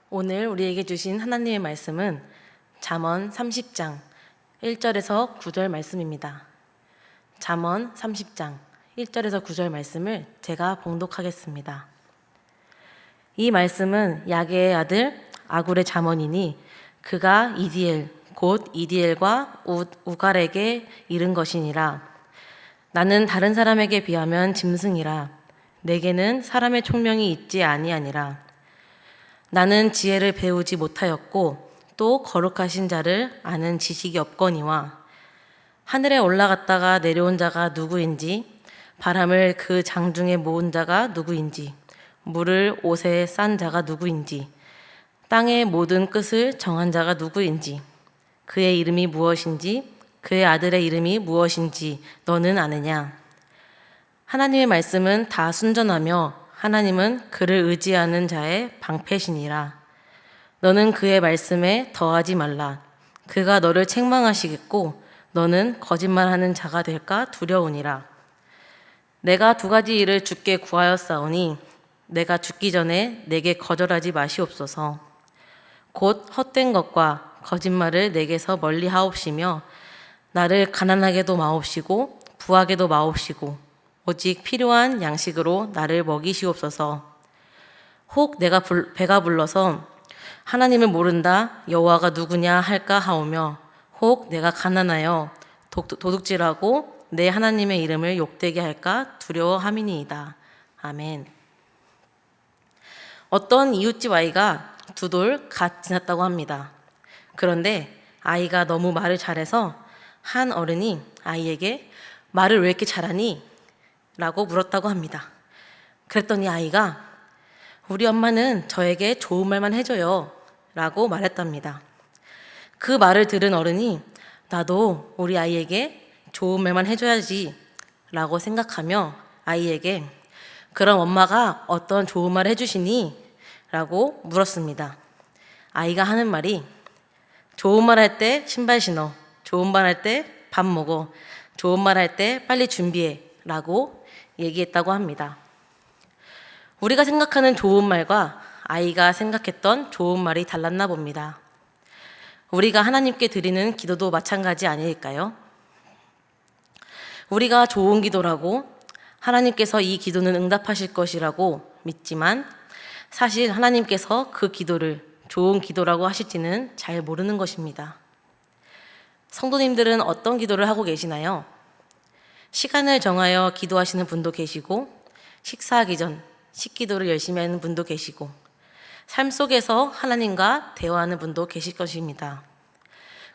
오늘 우리에게 주신 하나님의 말씀은 잠언 30장 1절에서 9절 말씀입니다. 잠언 30장 1절에서 9절 말씀을 제가 봉독하겠습니다. 이 말씀은 야게의 아들 아굴의 잠언이니 그가 이디엘 곧 이디엘과 우갈에게 이른 것이니라. 나는 다른 사람에게 비하면 짐승이라. 내게는 사람의 총명이 있지 아니하니라. 나는 지혜를 배우지 못하였고 또 거룩하신 자를 아는 지식이 없거니와 하늘에 올라갔다가 내려온 자가 누구인지 바람을 그 장중에 모은 자가 누구인지 물을 옷에 싼 자가 누구인지 땅의 모든 끝을 정한 자가 누구인지 그의 이름이 무엇인지 그의 아들의 이름이 무엇인지 너는 아느냐? 하나님의 말씀은 다 순전하며 하나님은 그를 의지하는 자의 방패시니라. 너는 그의 말씀에 더하지 말라. 그가 너를 책망하시겠고 너는 거짓말하는 자가 될까 두려우니라. 내가 두 가지 일을 주께 구하였사오니 내가 죽기 전에 내게 거절하지 마시옵소서. 곧 헛된 것과 거짓말을 내게서 멀리 하옵시며 나를 가난하게도 마옵시고 부하게도 마옵시고 오직 필요한 양식으로 나를 먹이시옵소서. 혹 내가 배가 불러서 하나님을 모른다 여호와가 누구냐 할까 하오며 혹 내가 가난하여 도둑질하고 내 하나님의 이름을 욕되게 할까 두려워함이니이다. 아멘. 어떤 이웃집 아이가 두 돌 갓 지났다고 합니다. 그런데 아이가 너무 말을 잘해서 한 어른이 아이에게 말을 왜 이렇게 잘하니? 라고 물었다고 합니다. 그랬더니 아이가 우리 엄마는 저에게 좋은 말만 해줘요 라고 말했답니다. 그 말을 들은 어른이 나도 우리 아이에게 좋은 말만 해줘야지 라고 생각하며 아이에게 그럼 엄마가 어떤 좋은 말을 해주시니? 라고 물었습니다. 아이가 하는 말이 좋은 말 할 때 신발 신어, 좋은 말 할 때 밥 먹어, 좋은 말 할 때 빨리 준비해 라고 얘기했다고 합니다. 우리가 생각하는 좋은 말과 아이가 생각했던 좋은 말이 달랐나 봅니다. 우리가 하나님께 드리는 기도도 마찬가지 아닐까요? 우리가 좋은 기도라고 하나님께서 이 기도는 응답하실 것이라고 믿지만 사실 하나님께서 그 기도를 좋은 기도라고 하실지는 잘 모르는 것입니다. 성도님들은 어떤 기도를 하고 계시나요? 시간을 정하여 기도하시는 분도 계시고 식사하기 전 식기도를 열심히 하는 분도 계시고 삶 속에서 하나님과 대화하는 분도 계실 것입니다.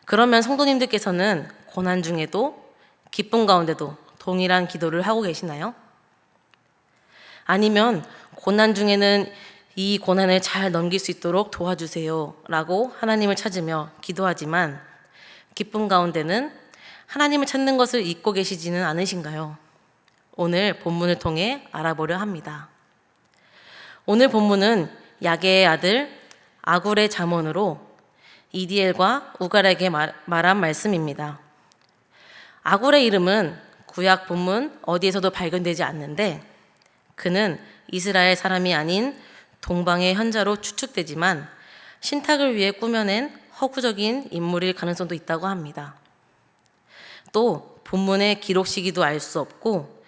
그러면 성도님들께서는 고난 중에도 기쁨 가운데도 동일한 기도를 하고 계시나요? 아니면 고난 중에는 이 고난을 잘 넘길 수 있도록 도와주세요 라고 하나님을 찾으며 기도하지만 기쁨 가운데는 하나님을 찾는 것을 잊고 계시지는 않으신가요? 오늘 본문을 통해 알아보려 합니다. 오늘 본문은 야게의 아들 아굴의 잠언으로 이디엘과 우갈에게 말한 말씀입니다. 아굴의 이름은 구약 본문 어디에서도 발견되지 않는데 그는 이스라엘 사람이 아닌 동방의 현자로 추측되지만 신탁을 위해 꾸며낸 허구적인 인물일 가능성도 있다고 합니다. 또 본문의 기록 시기도 알 수 없고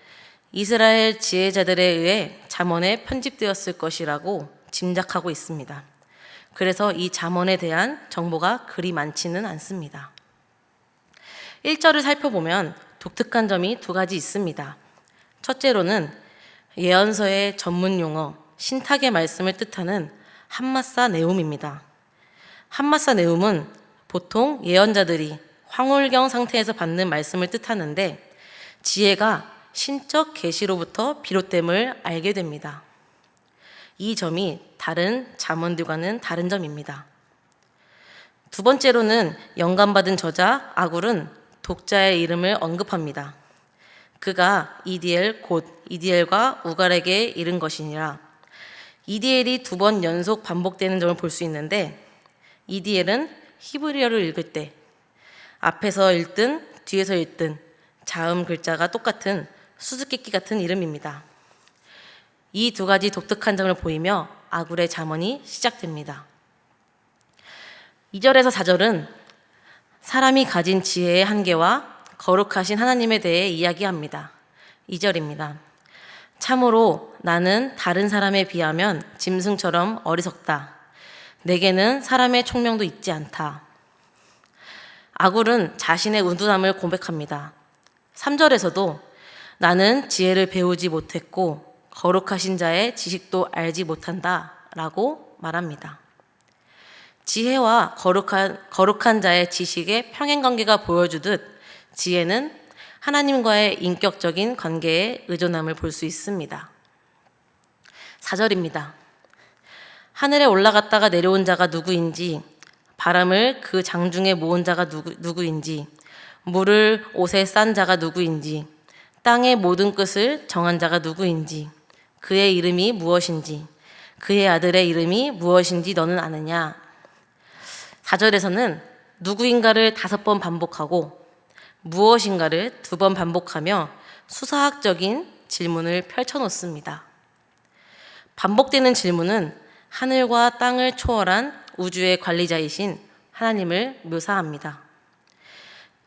이스라엘 지혜자들에 의해 잠언에 편집되었을 것이라고 짐작하고 있습니다. 그래서 이 잠언에 대한 정보가 그리 많지는 않습니다. 1절을 살펴보면 독특한 점이 두 가지 있습니다. 첫째로는 예언서의 전문 용어 신탁의 말씀을 뜻하는 함마사 네움입니다. 함마사 네움은 보통 예언자들이 황홀경 상태에서 받는 말씀을 뜻하는데 지혜가 신적 계시로부터 비롯됨을 알게 됩니다. 이 점이 다른 잠언들과는 다른 점입니다. 두 번째로는 영감받은 저자 아굴은 독자의 이름을 언급합니다. 그가 이디엘 곧 이디엘과 우갈에게 이른 것이니라. 이디엘이 두 번 연속 반복되는 점을 볼 수 있는데 이디엘은 히브리어를 읽을 때 앞에서 읽든 뒤에서 읽든 자음 글자가 똑같은 수수께끼 같은 이름입니다. 이 두 가지 독특한 점을 보이며 아굴의 잠언이 시작됩니다. 2절에서 4절은 사람이 가진 지혜의 한계와 거룩하신 하나님에 대해 이야기합니다. 2절입니다. 참으로 나는 다른 사람에 비하면 짐승처럼 어리석다. 내게는 사람의 총명도 있지 않다. 아굴은 자신의 우둔함을 고백합니다. 3절에서도 나는 지혜를 배우지 못했고 거룩하신 자의 지식도 알지 못한다 라고 말합니다. 지혜와 거룩한 자의 지식의 평행관계가 보여주듯 지혜는 하나님과의 인격적인 관계에 의존함을 볼 수 있습니다. 4절입니다. 하늘에 올라갔다가 내려온 자가 누구인지, 바람을 그 장중에 모은 자가 누구인지, 물을 옷에 싼 자가 누구인지, 땅의 모든 끝을 정한 자가 누구인지, 그의 이름이 무엇인지, 그의 아들의 이름이 무엇인지 너는 아느냐? 4절에서는 누구인가를 5번 반복하고 무엇인가를 2번 반복하며 수사학적인 질문을 펼쳐놓습니다. 반복되는 질문은 하늘과 땅을 초월한 우주의 관리자이신 하나님을 묘사합니다.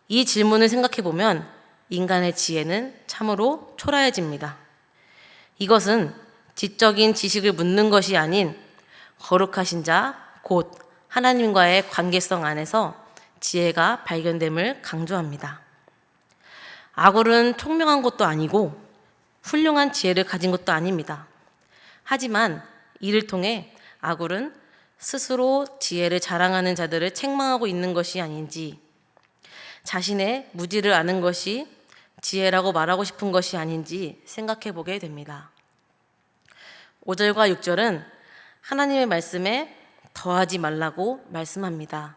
이 질문을 생각해보면 인간의 지혜는 참으로 초라해집니다. 이것은 지적인 지식을 묻는 것이 아닌 거룩하신 자, 곧 하나님과의 관계성 안에서 지혜가 발견됨을 강조합니다. 아굴은 총명한 것도 아니고 훌륭한 지혜를 가진 것도 아닙니다. 하지만 이를 통해 아굴은 스스로 지혜를 자랑하는 자들을 책망하고 있는 것이 아닌지, 자신의 무지를 아는 것이 지혜라고 말하고 싶은 것이 아닌지 생각해 보게 됩니다. 5절과 6절은 하나님의 말씀에 더하지 말라고 말씀합니다.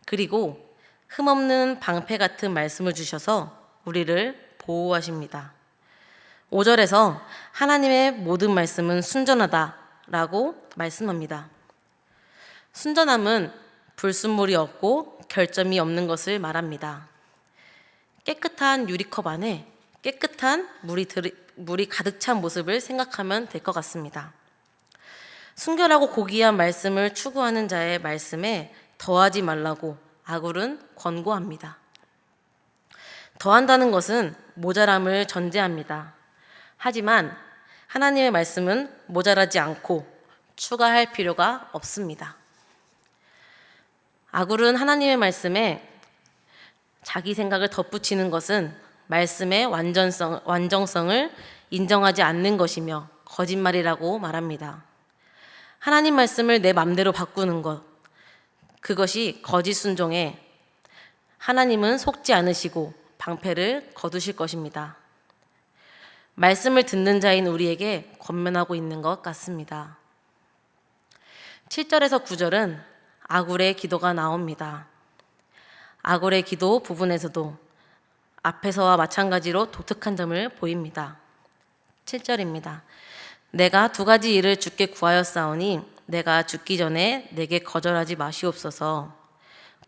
그리고 흠없는 방패 같은 말씀을 주셔서 우리를 보호하십니다. 5절에서 하나님의 모든 말씀은 순전하다라고 말씀합니다. 순전함은 불순물이 없고 결점이 없는 것을 말합니다. 깨끗한 유리컵 안에 깨끗한 물이 가득 찬 모습을 생각하면 될 것 같습니다. 순결하고 고귀한 말씀을 추구하는 자의 말씀에 더하지 말라고 아굴은 권고합니다. 더한다는 것은 모자람을 전제합니다. 하지만 하나님의 말씀은 모자라지 않고 추가할 필요가 없습니다. 아굴은 하나님의 말씀에 자기 생각을 덧붙이는 것은 말씀의 완전성을 인정하지 않는 것이며 거짓말이라고 말합니다. 하나님 말씀을 내 맘대로 바꾸는 것, 그것이 거짓 순종에 하나님은 속지 않으시고 방패를 거두실 것입니다. 말씀을 듣는 자인 우리에게 권면하고 있는 것 같습니다. 7절에서 9절은 아굴의 기도가 나옵니다. 아굴의 기도 부분에서도 앞에서와 마찬가지로 독특한 점을 보입니다. 7절입니다. 내가 2가지 일을 주께 구하였사오니 내가 죽기 전에 내게 거절하지 마시옵소서.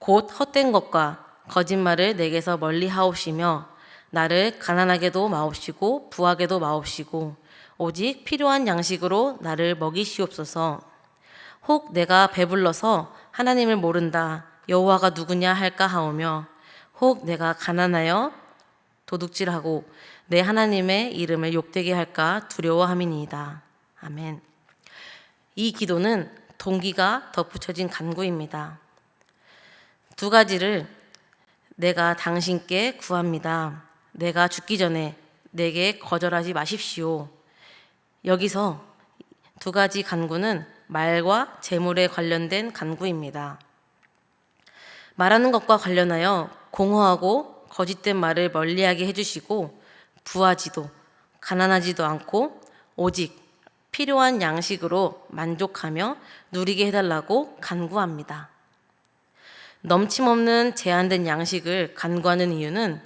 곧 헛된 것과 거짓말을 내게서 멀리 하옵시며 나를 가난하게도 마옵시고 부하게도 마옵시고 오직 필요한 양식으로 나를 먹이시옵소서. 혹 내가 배불러서 하나님을 모른다 여호와가 누구냐 할까 하오며 혹 내가 가난하여 도둑질하고 내 하나님의 이름을 욕되게 할까 두려워함이니이다. 아멘. 이 기도는 동기가 덧붙여진 간구입니다. 2가지를 내가 당신께 구합니다. 내가 죽기 전에 내게 거절하지 마십시오. 여기서 2가지 간구는 말과 재물에 관련된 간구입니다. 말하는 것과 관련하여 공허하고 거짓된 말을 멀리하게 해주시고 부하지도 가난하지도 않고 오직 필요한 양식으로 만족하며 누리게 해달라고 간구합니다. 넘침없는 제한된 양식을 간구하는 이유는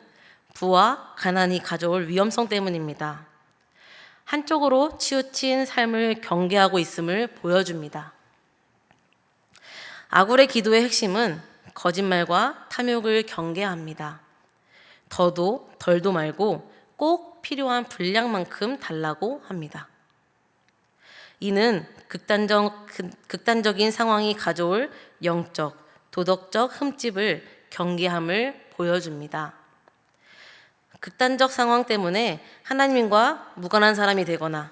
부와 가난이 가져올 위험성 때문입니다. 한쪽으로 치우친 삶을 경계하고 있음을 보여줍니다. 아굴의 기도의 핵심은 거짓말과 탐욕을 경계합니다. 더도 덜도 말고 꼭 필요한 분량만큼 달라고 합니다. 이는 극단적인 상황이 가져올 영적, 도덕적 흠집을 경계함을 보여줍니다. 극단적 상황 때문에 하나님과 무관한 사람이 되거나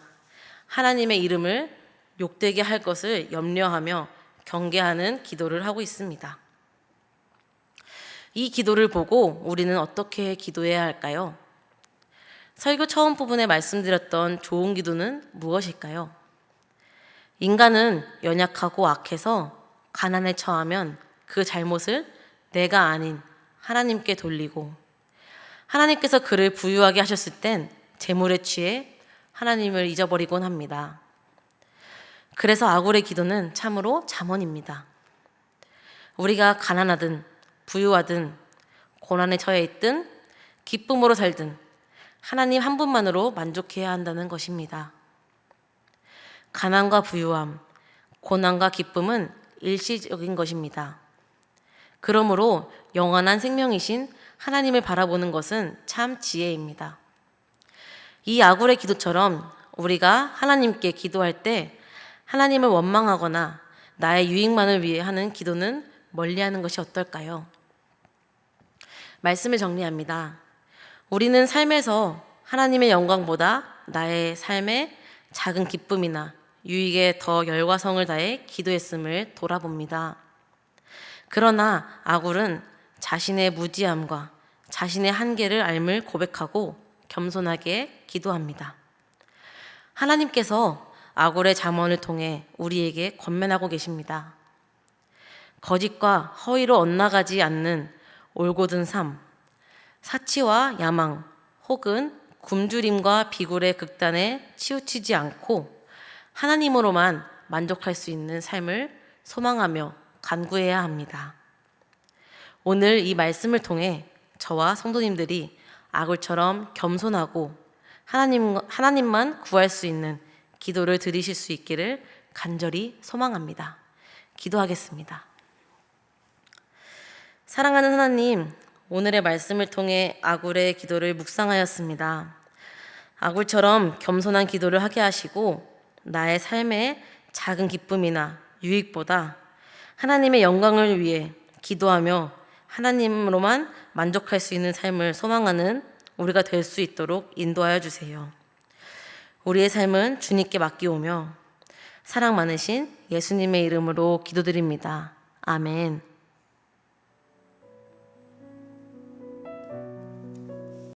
하나님의 이름을 욕되게 할 것을 염려하며 경계하는 기도를 하고 있습니다. 이 기도를 보고 우리는 어떻게 기도해야 할까요? 설교 처음 부분에 말씀드렸던 좋은 기도는 무엇일까요? 인간은 연약하고 악해서 가난에 처하면 그 잘못을 내가 아닌 하나님께 돌리고, 하나님께서 그를 부유하게 하셨을 땐 재물에 취해 하나님을 잊어버리곤 합니다. 그래서 아굴의 기도는 참으로 잠언입니다. 우리가 가난하든 부유하든 고난에 처해 있든 기쁨으로 살든 하나님 한 분만으로 만족해야 한다는 것입니다. 가난과 부유함, 고난과 기쁨은 일시적인 것입니다. 그러므로 영원한 생명이신 하나님을 바라보는 것은 참 지혜입니다. 이 아굴의 기도처럼 우리가 하나님께 기도할 때 하나님을 원망하거나 나의 유익만을 위해 하는 기도는 멀리하는 것이 어떨까요? 말씀을 정리합니다. 우리는 삶에서 하나님의 영광보다 나의 삶의 작은 기쁨이나 유익에 더 열과 성을 다해 기도했음을 돌아봅니다. 그러나 아굴은 자신의 무지함과 자신의 한계를 알을 고백하고 겸손하게 기도합니다. 하나님께서 아굴의 잠언을 통해 우리에게 권면하고 계십니다. 거짓과 허위로 엇나가지 않는 올곧은 삶, 사치와 야망 혹은 굶주림과 비굴의 극단에 치우치지 않고 하나님으로만 만족할 수 있는 삶을 소망하며 간구해야 합니다. 오늘 이 말씀을 통해 저와 성도님들이 아굴처럼 겸손하고 하나님만 구할 수 있는 기도를 드리실 수 있기를 간절히 소망합니다. 기도하겠습니다. 사랑하는 하나님, 오늘의 말씀을 통해 아굴의 기도를 묵상하였습니다. 아굴처럼 겸손한 기도를 하게 하시고 나의 삶의 작은 기쁨이나 유익보다 하나님의 영광을 위해 기도하며 하나님으로만 만족할 수 있는 삶을 소망하는 우리가 될 수 있도록 인도하여 주세요. 우리의 삶은 주님께 맡기오며 사랑 많으신 예수님의 이름으로 기도드립니다. 아멘.